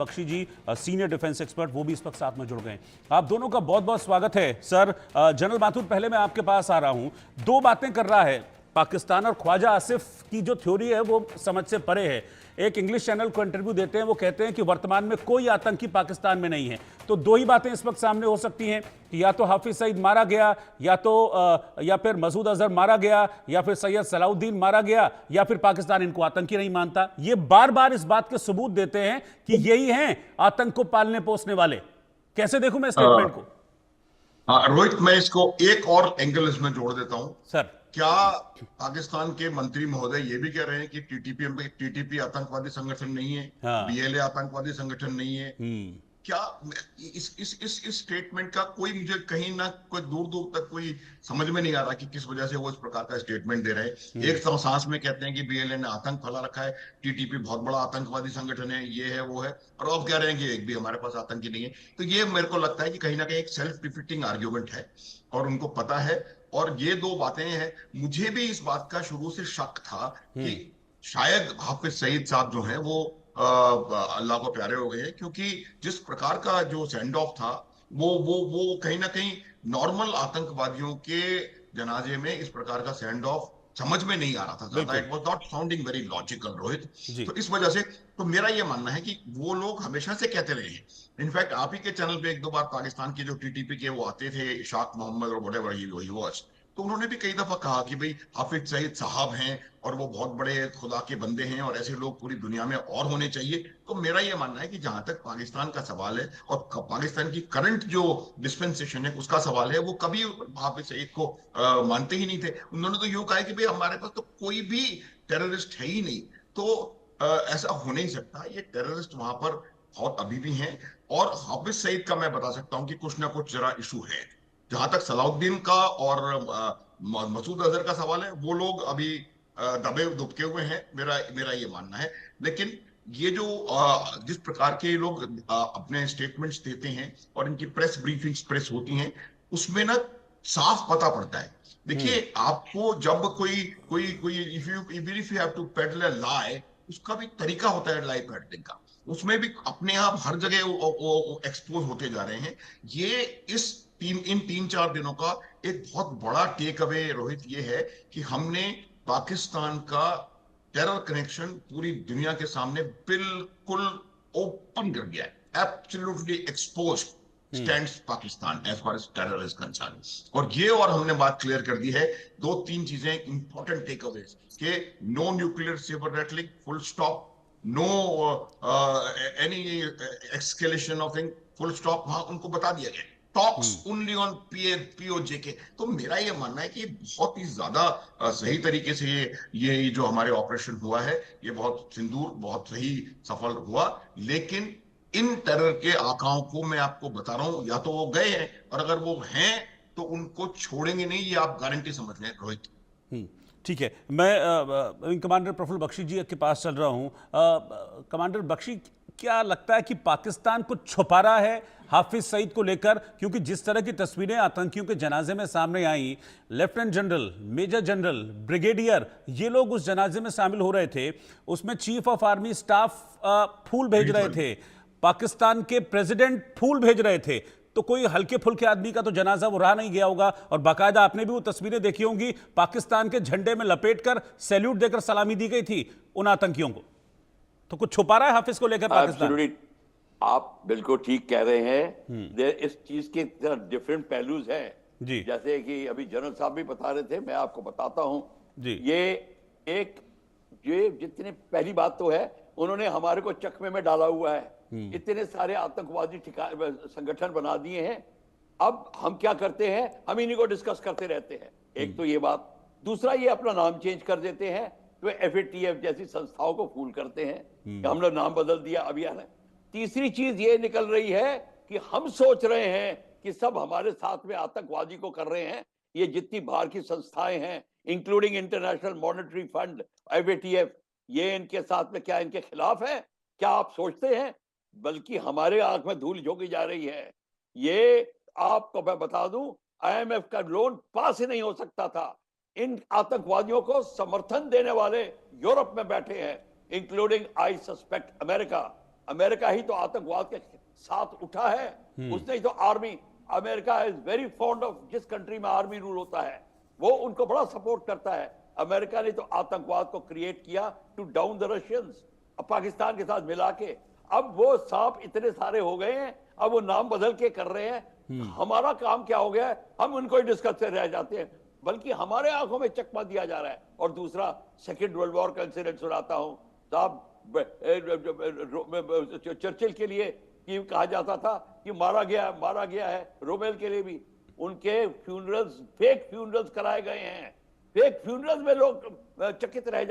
बख्शी जी senior defence expert, वो भी इस वक्त साथ में जुड़ गए हैं। आप दोनों का बहुत बहुत स्वागत है। सर, जनरल माथुर, पहले मैं आपके पास आ रहा हूं। दो बातें कर रहा है पाकिस्तान, और ख्वाजा आसिफ की जो थ्योरी है वो समझ से परे है। एक इंग्लिश चैनल को इंटरव्यू देते हैं, वो कहते हैं कि वर्तमान में कोई आतंकी पाकिस्तान में नहीं है। तो दो ही बातें इस वक्त सामने हो सकती हैं कि या तो हाफिज सईद मारा गया, या फिर मसूद अजहर मारा गया, या फिर सैयद सलाउद्दीन मारा गया, या फिर पाकिस्तान इनको आतंकी नहीं मानता। ये बार बार इस बात के सबूत देते हैं कि यही हैं आतंक को पालने पोसने वाले। कैसे देखूं मैं स्टेटमेंट को? हाँ रोहित, मैं इसको एक और एंगल इसमें जोड़ देता हूं। सर। क्या पाकिस्तान के मंत्री महोदय ये भी कह रहे हैं कि टीटीपी आतंकवादी संगठन नहीं है, हाँ। बीएलए आतंकवादी संगठन नहीं है? हम्म। क्या इस स्टेटमेंट का कोई, मुझे कहीं ना कोई दूर दूर तक कोई समझ में नहीं आ रहा कि किस वजह से वो इस प्रकार का स्टेटमेंट दे रहे हैं। एक सांस में कहते हैं कि बीएलए ने आतंक फैला रखा है, टीटीपी बहुत बड़ा आतंकवादी संगठन है, ये है वो है, और अब कह रहे हैं कि एक भी हमारे पास आतंकी नहीं है। तो ये मेरे को लगता है कि कहीं ना कहीं एक सेल्फ डिफिटिंग आर्ग्यूमेंट है और उनको पता है। और ये दो बातें हैं। मुझे भी इस बात का शुरू से शक था कि शायद हाफिज सईद साहब जो हैं वो अल्लाह को प्यारे हो गए हैं, क्योंकि जिस प्रकार का जो सेंड ऑफ था वो कहीं ना कहीं नॉर्मल आतंकवादियों के जनाजे में इस प्रकार का सेंड ऑफ समझ में नहीं आ रहा था ज्यादा। बिल्कुल। It was not sounding very logical Rohit. जी। तो इस वजह से तो मेरा ये मानना है कि वो लोग हमेशा से कहते रहे हैं। इनफैक्ट आप ही के चैनल पे एक दो बार पाकिस्तान के जो टीटीपी के वो आते थे, इशाक मोहम्मद और व्हाटएवर ही वाज, तो उन्होंने भी कई दफा कहा कि भाई हाफिज सईद साहब हैं और वो बहुत बड़े खुदा के बंदे हैं और ऐसे लोग पूरी दुनिया में और होने चाहिए। तो मेरा ये मानना है कि जहां तक पाकिस्तान का सवाल है और पाकिस्तान की करंट जो डिस्पेंसेशन है उसका सवाल है, वो कभी हाफिज सईद को मानते ही नहीं थे। उन्होंने तो यूं कहा है कि भाई हमारे पास तो कोई भी टेररिस्ट है ही नहीं। तो ऐसा हो नहीं सकता। ये टेररिस्ट वहां पर बहुत अभी भी हैं। और हाफिज सईद का मैं बता सकता हूं कि कुछ ना कुछ जरा इशू है। जहां तक सलाउद्दीन का और मसूद अजहर का सवाल है, वो लोग अभी दबे दुबके हुए हैं, मेरा मेरा ये मानना है। लेकिन ये जो जिस प्रकार के लोग अपने स्टेटमेंट्स देते हैं और इनकी प्रेस ब्रीफिंग्स प्रेस होती हैं, उसमें ना साफ पता पड़ता है। देखिए, आपको जब कोई कोई कोई if you have to peddle a lie, उसका भी तरीका होता है लाई पेडलिंग का। उसमें भी अपने आप हर जगह एक्सपोज होते जा रहे हैं। ये इन 3-4 दिनों का एक बहुत बड़ा टेक अवे रोहित ये है कि हमने पाकिस्तान का टेरर कनेक्शन पूरी दुनिया के सामने बिल्कुल ओपन कर दिया है। Absolutely expose stands Pakistan as far as terror is concern. और ये, और हमने बात क्लियर कर दी है। दो तीन चीजें इंपॉर्टेंट टेक अवेज के: no nuclear sabre rattling, full stop. No any escalation of thing, full stop. वहां उनको बता दिया गया टॉक्स ओनली ऑन पीओजे के। तो मेरा ये मानना है कि बहुत ही ज्यादा सही तरीके से ये जो हमारे ऑपरेशन हुआ है, ये बहुत सिंदूर बहुत सही सफल हुआ। लेकिन इन टेरर के आकाओं को मैं आपको बता रहा हूं, या तो वो गए हैं, और अगर वो हैं तो उनको छोड़ेंगे नहीं, ये आप गारंटी समझ लें रोहित। ठीक है। मैं विंग कमांडर प्रफुल्ल बख्शी जी के पास चल रहा हूं। कमांडर बख्शी, क्या लगता है कि पाकिस्तान कुछ छुपा रहा है हाफिज सईद को लेकर? क्योंकि जिस तरह की तस्वीरें आतंकियों के जनाजे में सामने आई, lieutenant general, major general, brigadier, ये लोग उस जनाजे में शामिल हो रहे थे। उसमें चीफ ऑफ आर्मी स्टाफ फूल भेज रहे थे, पाकिस्तान के प्रेसिडेंट फूल भेज रहे थे। तो कोई हल्के फुल्के आदमी का तो जनाजा वो रहा नहीं गया होगा। और बाकायदा आपने भी वो तस्वीरें देखी होंगी, पाकिस्तान के झंडे में लपेटकर सैल्यूट देकर सलामी दी गई थी उन आतंकियों को। तो कुछ छुपा रहा है हाफिज को लेकर पाकिस्तान? आप बिल्कुल ठीक कह रहे हैं। इस चीज के डिफरेंट पहलूज हैं जी। जैसे कि अभी जनरल साहब भी बता रहे थे, मैं आपको बताता हूं जी। ये जितनी पहली बात तो है, उन्होंने हमारे को चकमे में डाला हुआ है। इतने सारे आतंकवादी संगठन बना दिए हैं। अब हम क्या करते हैं, हम इन्हीं को डिस्कस करते रहते हैं। एक तो ये बात। दूसरा, ये अपना नाम चेंज कर देते हैं, तो एफएटीएफ जैसी संस्थाओं को फूल करते हैं कि हम लोग नाम बदल दिया अभियान है। तीसरी चीज ये निकल रही है कि हम सोच रहे हैं कि सब हमारे साथ में आतंकवादी को कर रहे हैं। ये जितनी बाहर की संस्थाएं हैं, including international monetary fund, FATF, ये इनके साथ में क्या इनके खिलाफ है? क्या आप सोचते हैं? बल्कि हमारे आंख में धूल झोंकी जा रही है। ये आपको मैं बता दूं, आईएमएफ का लोन पास ही नहीं हो सकता था। इन आतंकवादियों को समर्थन देने वाले यूरोप में बैठे हैं, including I suspect America. America ही तो आतंकवाद के साथ उठा है, उसने ही तो army, America is very fond of, जिस कंट्री में आर्मी रूल होता है वो उनको बड़ा सपोर्ट करता है। अमेरिका ने तो आतंकवाद को क्रिएट किया to down the Russians, Pakistan के साथ मिला के। अब वो सांप इतने सारे हो गए हैं, अब वो नाम बदल के कर रहे हैं। हमारा काम क्या हो गया है, हम उनको ही डिस्कस से रह जाते हैं, बल्कि हमारे आंखों में चकमा दिया जा रहा है। और दूसरा, सेकेंड वर्ल्ड वॉर का इंसिडेंट सुनाता हूं साहब। चर्चिल के लिए कि कहा जाता था कि मारा गया है, रोमेल के लिए भी उनके फ्यूनरल्स, फेक फ्यूनरल्स कराए गए हैं। फेक फ्यूनरल्स में लोग चकित रह जाते